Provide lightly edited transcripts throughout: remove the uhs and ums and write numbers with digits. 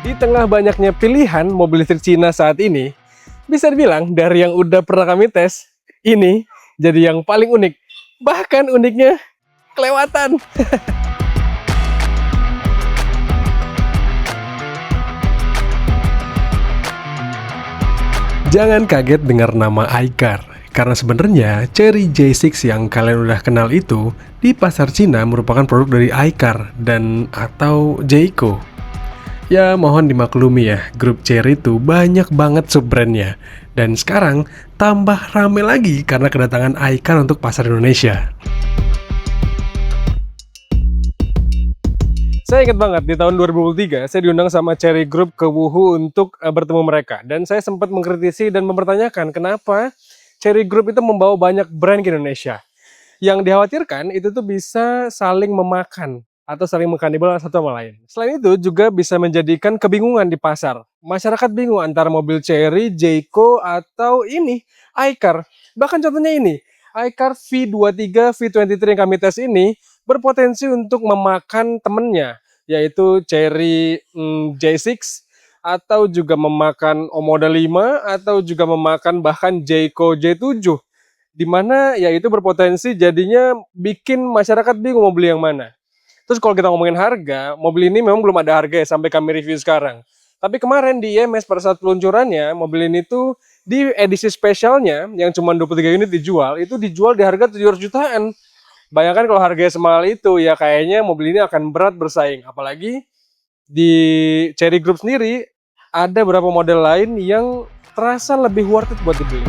Di tengah banyaknya pilihan mobil listrik Cina saat ini, bisa dibilang dari yang udah pernah kami tes, ini jadi yang paling unik. Bahkan uniknya kelewatan. Jangan kaget dengar nama iCar, karena sebenarnya Chery J6 yang kalian udah kenal itu di pasar Cina merupakan produk dari iCar dan atau Jayco. Ya mohon dimaklumi ya, grup Chery itu banyak banget sub-brandnya. Dan sekarang tambah rame lagi karena kedatangan iCar untuk pasar Indonesia. Saya ingat banget di tahun 2023 saya diundang sama Chery Group ke Wuhu untuk bertemu mereka. Dan saya sempat mengkritisi dan mempertanyakan kenapa Chery Group itu membawa banyak brand ke Indonesia. Yang dikhawatirkan itu tuh bisa saling memakan atau saling mengkanibal satu sama lain. Selain itu juga bisa menjadikan kebingungan di pasar. Masyarakat bingung antara mobil Chery, Jayco, atau ini, iCar. Bahkan contohnya ini, iCar V23, V23 yang kami tes ini berpotensi untuk memakan temennya, yaitu Chery J6, atau juga memakan Omoda 5, atau juga memakan bahkan Jayco J7. Dimana ya itu berpotensi jadinya bikin masyarakat bingung mau beli yang mana. Terus kalau kita ngomongin harga, mobil ini memang belum ada harga ya sampai kami review sekarang. Tapi kemarin di IMS pada saat peluncurannya, mobil ini tuh di edisi spesialnya yang cuma 23 unit dijual, itu dijual di harga 700 jutaan. Bayangkan kalau harganya semahal itu, ya kayaknya mobil ini akan berat bersaing. Apalagi di Chery Group sendiri, ada beberapa model lain yang terasa lebih worth it buat dibeli.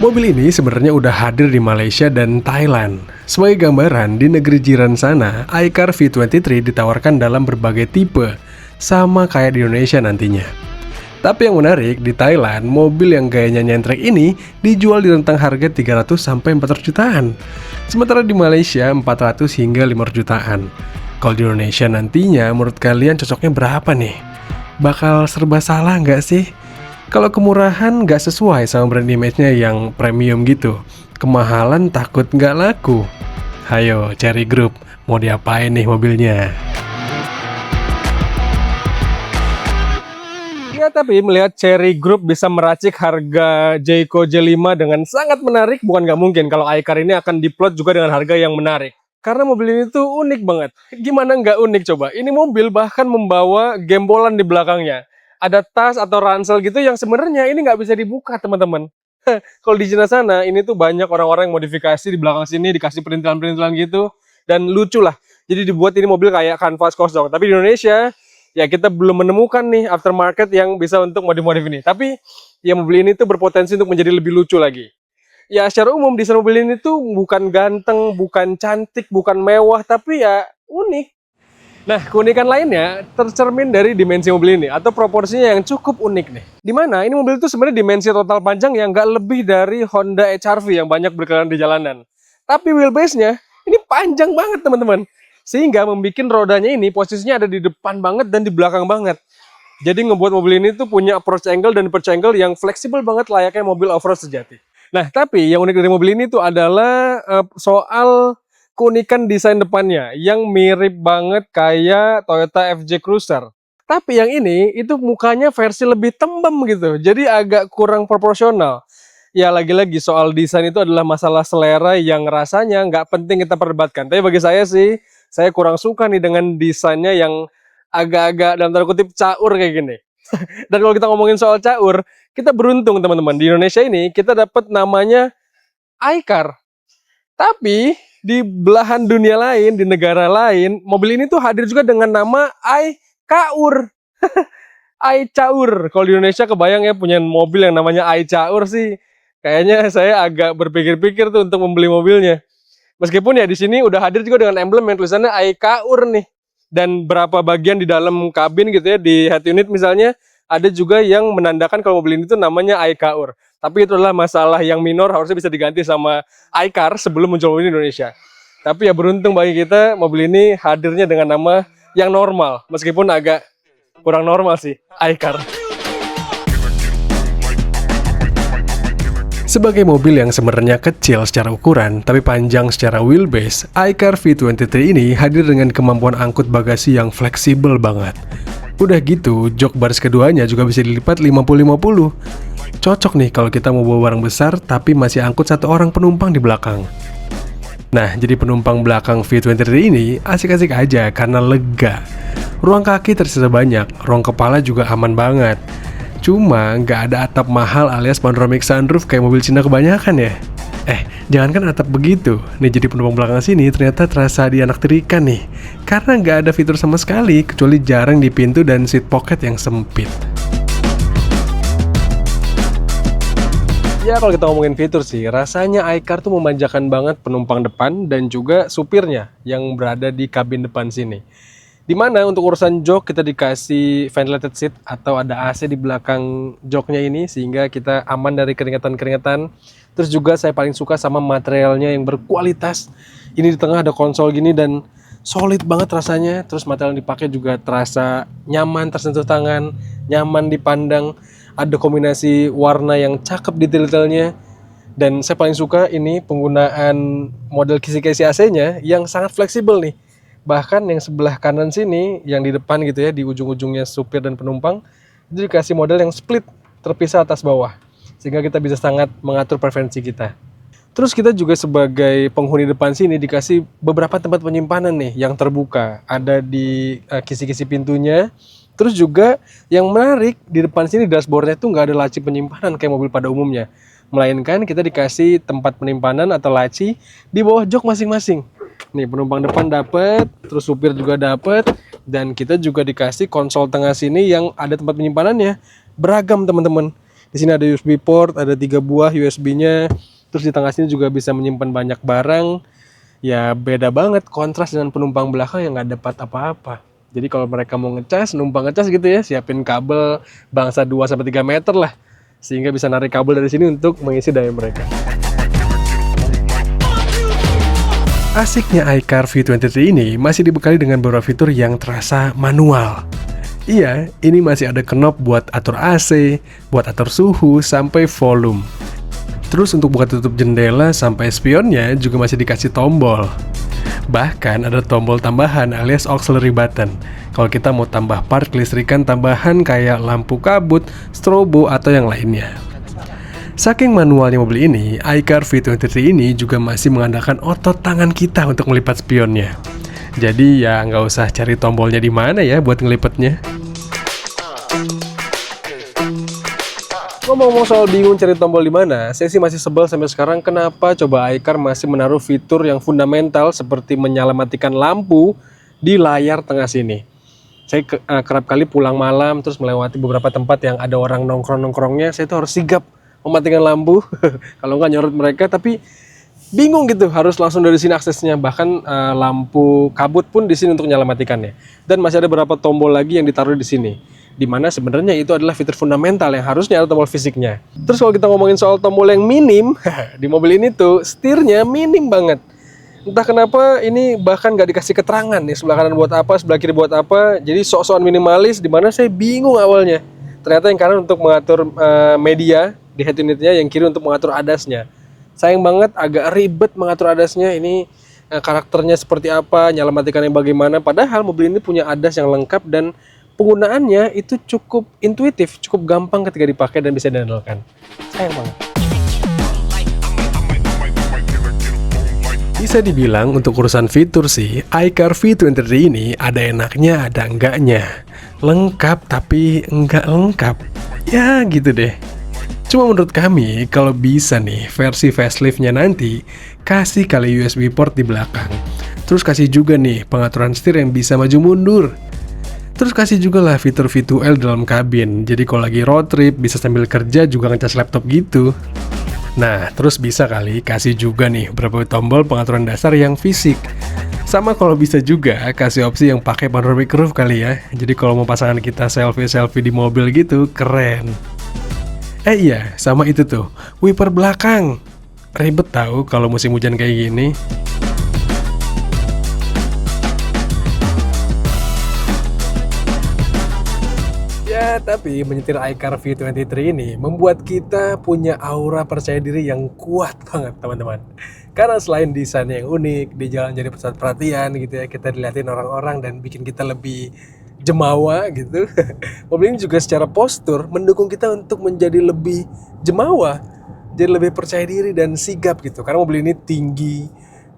Mobil ini sebenarnya udah hadir di Malaysia dan Thailand. Sebagai gambaran, di negeri jiran sana, iCar V23 ditawarkan dalam berbagai tipe, sama kayak di Indonesia nantinya. Tapi yang menarik, di Thailand, mobil yang gayanya nyentrek ini dijual di rentang harga 300 sampai 400 jutaan. Sementara di Malaysia 400 hingga 500 jutaan. Kalau di Indonesia nantinya, menurut kalian cocoknya berapa nih? Bakal serba salah nggak sih? Kalau kemurahan nggak sesuai sama brand image-nya yang premium gitu, kemahalan takut nggak laku. Hayo, Chery Group, mau diapain nih mobilnya? Ya, tapi melihat Chery Group bisa meracik harga Jayco J5 dengan sangat menarik, bukan nggak mungkin kalau iCar ini akan diplot juga dengan harga yang menarik. Karena mobil ini tuh unik banget. Gimana nggak unik coba? Ini mobil bahkan membawa gembolan di belakangnya. Ada tas atau ransel gitu yang sebenarnya ini nggak bisa dibuka, teman-teman. Kalau di Cina sana, ini tuh banyak orang-orang yang modifikasi di belakang sini, dikasih perintilan-perintilan gitu. Dan lucu lah. Jadi dibuat ini mobil kayak kanvas kosong. Tapi di Indonesia, ya kita belum menemukan nih aftermarket yang bisa untuk modif-modif ini. Tapi ya mobil ini tuh berpotensi untuk menjadi lebih lucu lagi. Ya secara umum desain mobil ini tuh bukan ganteng, bukan cantik, bukan mewah, tapi ya unik. Nah, keunikan lainnya tercermin dari dimensi mobil ini atau proporsinya yang cukup unik nih. Dimana ini mobil itu sebenarnya dimensi total panjang yang nggak lebih dari Honda HR-V yang banyak berkeliaran di jalanan. Tapi wheelbase-nya ini panjang banget, teman-teman. Sehingga membuat rodanya ini posisinya ada di depan banget dan di belakang banget. Jadi ngebuat mobil ini tuh punya approach angle dan departure angle yang fleksibel banget layaknya mobil off-road sejati. Nah, tapi yang unik dari mobil ini tuh adalah soal keunikan desain depannya yang mirip banget kayak Toyota FJ Cruiser. Tapi yang ini itu mukanya versi lebih tembem gitu. Jadi agak kurang proporsional. Ya lagi-lagi soal desain itu adalah masalah selera yang rasanya nggak penting kita perdebatkan. Tapi bagi saya sih, saya kurang suka nih dengan desainnya yang agak-agak dalam tanda kutip caur kayak gini. Dan kalau kita ngomongin soal caur, kita beruntung teman-teman. Di Indonesia ini kita dapat namanya iCar. Tapi di belahan dunia lain, di negara lain, mobil ini tuh hadir juga dengan nama iCaur. iCaur. Kalau di Indonesia kebayang ya punya mobil yang namanya iCaur sih. Kayaknya saya agak berpikir-pikir tuh untuk membeli mobilnya. Meskipun ya di sini udah hadir juga dengan emblem yang tulisannya iCaur nih. Dan berapa bagian di dalam kabin gitu ya, di head unit misalnya, ada juga yang menandakan kalau mobil ini tuh namanya iCaur. Tapi itu adalah masalah yang minor, harusnya bisa diganti sama iCar sebelum muncul mobil di Indonesia. Tapi ya beruntung bagi kita, mobil ini hadirnya dengan nama yang normal. Meskipun agak kurang normal sih, iCar. Sebagai mobil yang sebenarnya kecil secara ukuran, tapi panjang secara wheelbase, iCar V23 ini hadir dengan kemampuan angkut bagasi yang fleksibel banget. Udah gitu, jok baris keduanya juga bisa dilipat 50-50. Cocok nih kalau kita mau bawa barang besar, tapi masih angkut satu orang penumpang di belakang. Nah, jadi penumpang belakang V23 ini asik-asik aja karena lega. Ruang kaki tersisa banyak, ruang kepala juga aman banget. Cuma nggak ada atap mahal alias panoramic sunroof kayak mobil Cina kebanyakan ya. Jangankan atap begitu, nih jadi penumpang belakang sini ternyata terasa dianaktirikan nih. Karena nggak ada fitur sama sekali, kecuali jarang di pintu dan seat pocket yang sempit. Ya kalau kita ngomongin fitur sih, rasanya iCar tuh memanjakan banget penumpang depan dan juga supirnya yang berada di kabin depan sini. Dimana untuk urusan jok kita dikasih ventilated seat atau ada AC di belakang joknya ini sehingga kita aman dari keringetan-keringetan. Terus juga saya paling suka sama materialnya yang berkualitas. Ini di tengah ada konsol gini dan solid banget rasanya. Terus material yang dipakai juga terasa nyaman tersentuh tangan, nyaman dipandang. Ada kombinasi warna yang cakep detail-detailnya. Dan saya paling suka ini penggunaan model kisi-kisi AC-nya yang sangat fleksibel nih. Bahkan yang sebelah kanan sini, yang di depan gitu ya, di ujung-ujungnya supir dan penumpang, itu dikasih model yang split, terpisah atas bawah. Sehingga kita bisa sangat mengatur preferensi kita. Terus kita juga sebagai penghuni depan sini dikasih beberapa tempat penyimpanan nih, yang terbuka. Ada di kisi-kisi pintunya. Terus juga yang menarik, di depan sini dashboardnya tuh nggak ada laci penyimpanan kayak mobil pada umumnya. Melainkan kita dikasih tempat penyimpanan atau laci di bawah jok masing-masing. Nih penumpang depan dapat, terus supir juga dapat, dan kita juga dikasih konsol tengah sini yang ada tempat penyimpanannya. Beragam teman-teman. Di sini ada USB port, ada 3 buah USB-nya. Terus di tengah sini juga bisa menyimpan banyak barang. Ya beda banget kontras dengan penumpang belakang yang nggak dapat apa-apa. Jadi kalau mereka mau ngecas, numpang ngecas gitu ya, siapin kabel bangsa 2-3 meter lah. Sehingga bisa narik kabel dari sini untuk mengisi daya mereka. Asiknya iCar V23 ini masih dibekali dengan beberapa fitur yang terasa manual. Iya, ini masih ada knob buat atur AC, buat atur suhu, sampai volume. Terus untuk buka tutup jendela sampai spionnya juga masih dikasih tombol. Bahkan ada tombol tambahan alias auxiliary button. Kalau kita mau tambah part kelistrikan tambahan kayak lampu kabut, strobo, atau yang lainnya. Saking manualnya mobil ini, iCar V23 ini juga masih mengandalkan otot tangan kita untuk melipat spionnya. Jadi ya nggak usah cari tombolnya di mana ya buat ngelipetnya. Ngomong-ngomong soal bingung cari tombol di mana, saya sih masih sebel sampai sekarang kenapa coba iCar masih menaruh fitur yang fundamental seperti menyalamatkan lampu di layar tengah sini. Saya kerap kali pulang malam terus melewati beberapa tempat yang ada orang nongkrong-nongkrongnya, saya tuh harus sigap mematikan lampu kalau nggak nyorot mereka, tapi bingung gitu harus langsung dari sini aksesnya. Bahkan lampu kabut pun di sini untuk nyalamatikannya. Dan masih ada beberapa tombol lagi yang ditaruh di sini, dimana sebenarnya itu adalah fitur fundamental yang harusnya ada tombol fisiknya. Terus kalau kita ngomongin soal tombol yang minim di mobil ini tuh setirnya minim banget. Entah kenapa ini bahkan nggak dikasih keterangan nih sebelah kanan buat apa, sebelah kiri buat apa. Jadi sok-sokan minimalis, dimana saya bingung awalnya. Ternyata yang kanan untuk mengatur media di head unitnya, yang kiri untuk mengatur adasnya. Sayang banget agak ribet mengatur adasnya. Ini karakternya seperti apa, nyalamatikannya bagaimana. Padahal mobil ini punya adas yang lengkap dan penggunaannya itu cukup intuitif, cukup gampang ketika dipakai dan bisa diandalkan. Sayang banget. Bisa dibilang untuk urusan fitur sih, iCar V23 ini ada enaknya, ada enggaknya. Lengkap tapi enggak lengkap. Ya gitu deh. Cuma menurut kami, kalau bisa nih versi facelift-nya nanti, kasih kali USB port di belakang. Terus kasih juga nih pengaturan setir yang bisa maju mundur. Terus kasih juga lah fitur V2L dalam kabin. Jadi kalau lagi road trip, bisa sambil kerja juga ngecas laptop gitu. Nah, terus bisa kali kasih juga nih beberapa tombol pengaturan dasar yang fisik. Sama kalau bisa juga kasih opsi yang pakai panoramic roof kali ya. Jadi kalau mau pasangan kita selfie-selfie di mobil gitu, keren. Iya, sama itu tuh, wiper belakang. Ribet tahu kalau musim hujan kayak gini. Ya, Ya, tapi menyetir iCar V23 ini membuat kita punya aura percaya diri yang kuat banget, teman-teman. Karena selain desainnya yang unik, di jalan jadi pusat perhatian gitu ya, kita dilihatin orang-orang dan bikin kita lebih jemawa gitu. Mobil ini juga secara postur mendukung kita untuk menjadi lebih jemawa, jadi lebih percaya diri dan sigap gitu. Karena mobil ini tinggi,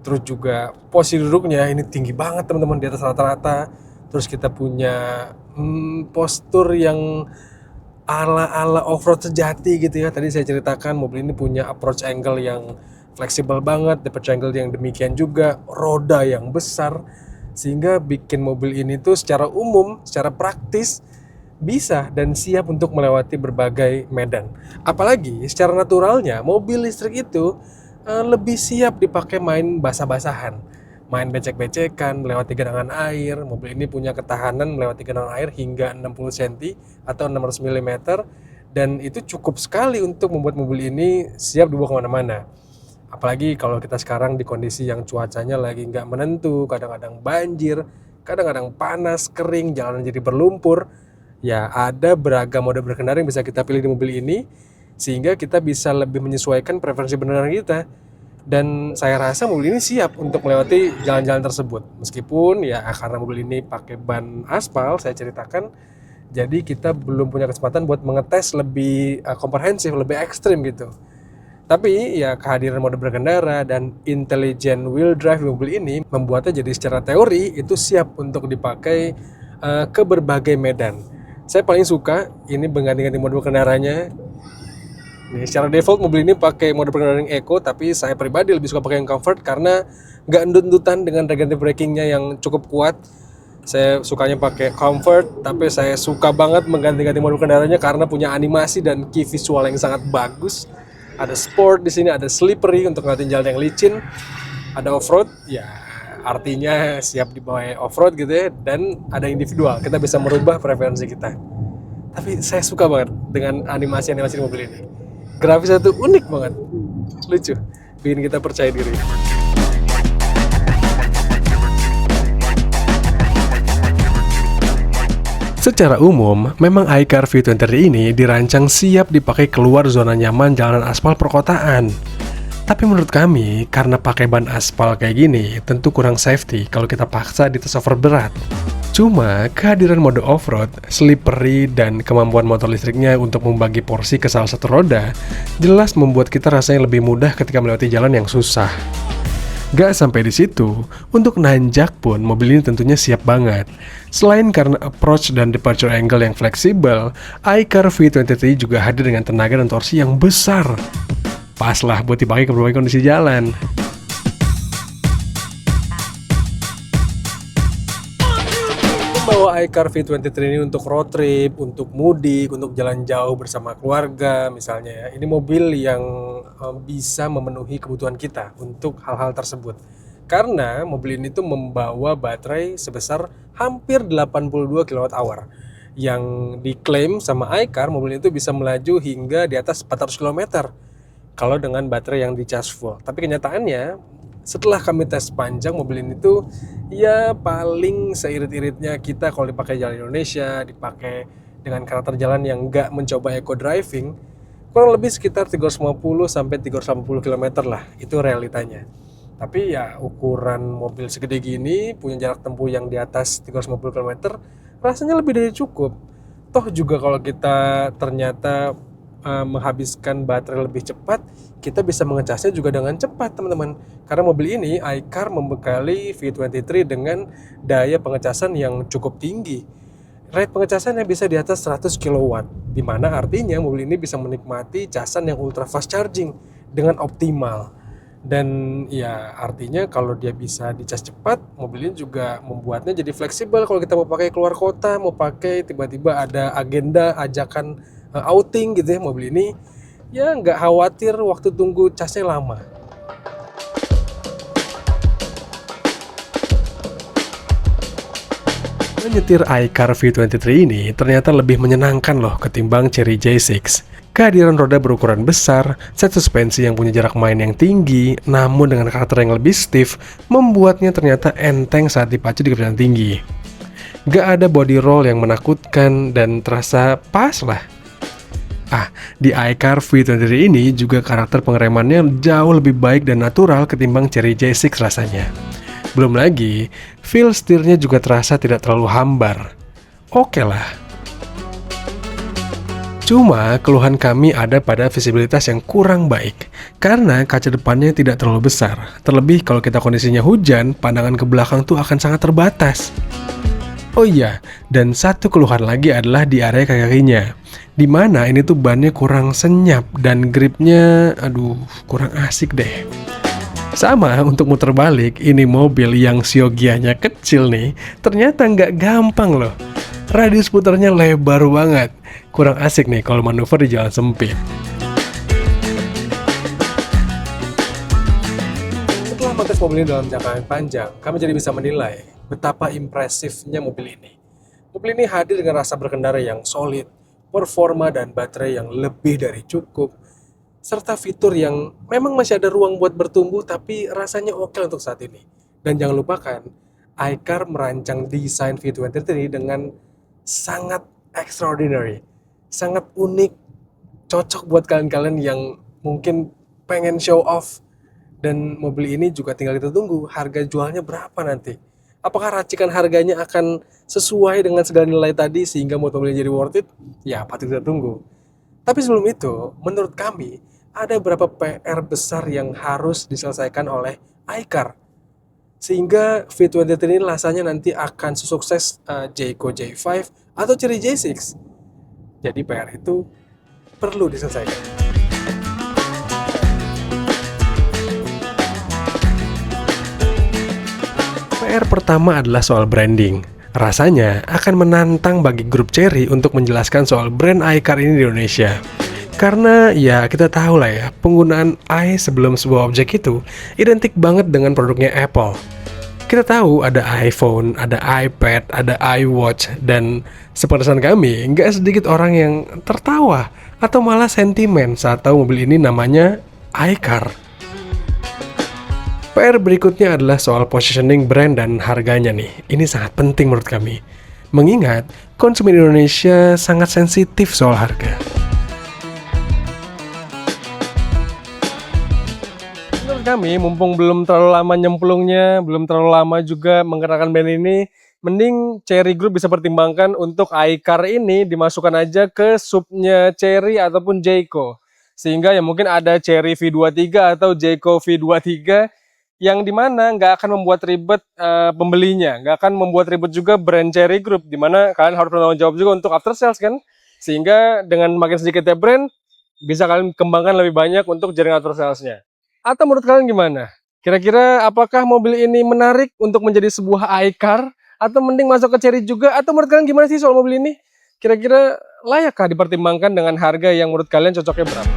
terus juga posisi duduknya ini tinggi banget teman-teman, di atas rata-rata. Terus kita punya postur yang ala-ala off-road sejati gitu ya. Tadi saya ceritakan mobil ini punya approach angle yang fleksibel banget, departure angle yang demikian juga, roda yang besar, sehingga bikin mobil ini tuh secara umum, secara praktis bisa dan siap untuk melewati berbagai medan. Apalagi secara naturalnya mobil listrik itu lebih siap dipakai main basah-basahan, main becek-becekan, melewati genangan air. Mobil ini punya ketahanan melewati genangan air hingga 60 cm atau 600 mm, dan itu cukup sekali untuk membuat mobil ini siap dibawa kemana-mana. Apalagi kalau kita sekarang di kondisi yang cuacanya lagi nggak menentu, kadang-kadang banjir, kadang-kadang panas, kering, jalanan jadi berlumpur. Ya, ada beragam mode berkendara yang bisa kita pilih di mobil ini, sehingga kita bisa lebih menyesuaikan preferensi berkendara kita. Dan saya rasa mobil ini siap untuk melewati jalan-jalan tersebut. Meskipun ya karena mobil ini pakai ban aspal, saya ceritakan, jadi kita belum punya kesempatan buat mengetes lebih komprehensif, lebih ekstrim gitu. Tapi ya kehadiran mode berkendara dan intelligent wheel drive mobil ini membuatnya jadi secara teori itu siap untuk dipakai ke berbagai medan. Saya paling suka ini mengganti-ganti mode berkendaranya. Nih, secara default mobil ini pakai mode berkendara yang eco, tapi saya pribadi lebih suka pakai yang comfort karena nggak endut-endutan dengan regenerative brakingnya yang cukup kuat. Saya sukanya pakai comfort, tapi saya suka banget mengganti-ganti mode berkendaranya karena punya animasi dan key visual yang sangat bagus. Ada sport di sini, ada slippery untuk ngeliatin jalan yang licin, ada off-road, ya artinya siap dibawa off-road gitu ya, dan ada individual, kita bisa merubah preferensi kita. Tapi saya suka banget dengan animasi-animasi di mobil ini. Grafisnya tuh unik banget, lucu, bikin kita percaya diri. Secara umum, memang iCar V23 ini dirancang siap dipakai keluar zona nyaman jalanan aspal perkotaan. Tapi menurut kami, karena pakai ban aspal kayak gini, tentu kurang safety kalau kita paksa di tes over berat. Cuma, kehadiran mode off-road, slippery, dan kemampuan motor listriknya untuk membagi porsi ke salah satu roda, jelas membuat kita rasanya lebih mudah ketika melewati jalan yang susah. Gak sampai di situ, untuk nanjak pun mobil ini tentunya siap banget. Selain karena approach dan departure angle yang fleksibel, iCar V23 juga hadir dengan tenaga dan torsi yang besar. Pas lah buat dipakai ke berbagai kondisi jalan. Bawa iCar V23 ini untuk road trip, untuk mudik, untuk jalan jauh bersama keluarga misalnya ya. Ini mobil yang bisa memenuhi kebutuhan kita untuk hal-hal tersebut. Karena mobil ini tuh membawa baterai sebesar hampir 82 kWh. Yang diklaim sama iCar, mobil itu bisa melaju hingga di atas 400 km kalau dengan baterai yang dicas full. Tapi kenyataannya, setelah kami tes panjang, mobil ini tuh ya paling seirit-iritnya kita kalau dipakai jalan Indonesia, dipakai dengan karakter jalan yang nggak mencoba eco driving, kurang lebih sekitar 350 sampai 380 km lah, itu realitanya. Tapi ya ukuran mobil segede gini, punya jarak tempuh yang di atas 350 km, rasanya lebih dari cukup. Toh juga kalau kita ternyata menghabiskan baterai lebih cepat, kita bisa mengecasnya juga dengan cepat teman-teman. Karena mobil ini iCar membekali V23 dengan daya pengecasan yang cukup tinggi. Rate pengecasannya bisa di atas 100 kW, di mana artinya mobil ini bisa menikmati casan yang ultra fast charging dengan optimal. Dan ya artinya kalau dia bisa dicas cepat, mobil ini juga membuatnya jadi fleksibel kalau kita mau pakai keluar kota, mau pakai tiba-tiba ada agenda ajakan outing gitu ya, mobil ini ya nggak khawatir waktu tunggu casnya lama. Menyetir iCar V23 ini ternyata lebih menyenangkan loh ketimbang Chery J6. Kehadiran roda berukuran besar, set suspensi yang punya jarak main yang tinggi, namun dengan karakter yang lebih stiff, membuatnya ternyata enteng saat dipacu di kecepatan tinggi. Gak ada body roll yang menakutkan dan terasa pas lah. Di iCar V23 ini juga karakter pengeremannya jauh lebih baik dan natural ketimbang Chery J6 rasanya. Belum lagi, feel setirnya juga terasa tidak terlalu hambar. Oke lah. Cuma keluhan kami ada pada visibilitas yang kurang baik, karena kaca depannya tidak terlalu besar. Terlebih kalau kita kondisinya hujan, pandangan ke belakang tuh akan sangat terbatas. Oh iya, dan satu keluhan lagi adalah di area kaki-kakinya, dimana ini tuh bannya kurang senyap dan gripnya, kurang asik deh. Sama untuk muter balik, ini mobil yang siogianya kecil nih, ternyata nggak gampang loh. Radius putarnya lebar banget, kurang asik nih kalau manuver di jalan sempit. Setelah mentes mobil ini dalam jangka yang panjang, kami jadi bisa menilai betapa impresifnya mobil ini. Mobil ini hadir dengan rasa berkendara yang solid, performa dan baterai yang lebih dari cukup, serta fitur yang memang masih ada ruang buat bertumbuh tapi rasanya oke untuk saat ini. Dan jangan lupakan, iCar merancang desain V23 dengan sangat extraordinary, sangat unik, cocok buat kalian-kalian yang mungkin pengen show off. Dan mobil ini juga tinggal kita tunggu harga jualnya berapa nanti. Apakah racikan harganya akan sesuai dengan segala nilai tadi sehingga mobilnya jadi worth it? Ya, patut kita tunggu. Tapi sebelum itu, menurut kami ada beberapa PR besar yang harus diselesaikan oleh iCar sehingga V23 ini rasanya nanti akan sesukses Jayco J5 atau Chery J6. Jadi PR itu perlu diselesaikan. PR pertama adalah soal branding. Rasanya akan menantang bagi grup Chery untuk menjelaskan soal brand iCar ini di Indonesia. Karena ya kita tahu lah ya, penggunaan i sebelum sebuah objek itu identik banget dengan produknya Apple. Kita tahu ada iPhone, ada iPad, ada iWatch, dan sepengetahuan kami, nggak sedikit orang yang tertawa atau malah sentimen saat tahu mobil ini namanya iCar. PR berikutnya adalah soal positioning brand dan harganya nih. Ini sangat penting menurut kami. Mengingat konsumen Indonesia sangat sensitif soal harga. Menurut kami, mumpung belum terlalu lama nyemplungnya, belum terlalu lama juga mengenalkan brand ini, mending Chery Group bisa pertimbangkan untuk iCar ini dimasukkan aja ke subnya Chery ataupun Jayco. Sehingga ya mungkin ada Chery V23 atau Jayco V23 yang dimana nggak akan membuat ribet pembelinya, nggak akan membuat ribet juga brand Chery Group, dimana kalian harus bertanggung jawab juga untuk after sales kan, sehingga dengan makin sedikitnya brand, bisa kalian kembangkan lebih banyak untuk jaringan after salesnya. Atau menurut kalian gimana? Kira-kira apakah mobil ini menarik untuk menjadi sebuah iCar, atau mending masuk ke Chery juga, atau menurut kalian gimana sih soal mobil ini? Kira-kira layakkah dipertimbangkan dengan harga yang menurut kalian cocoknya berapa?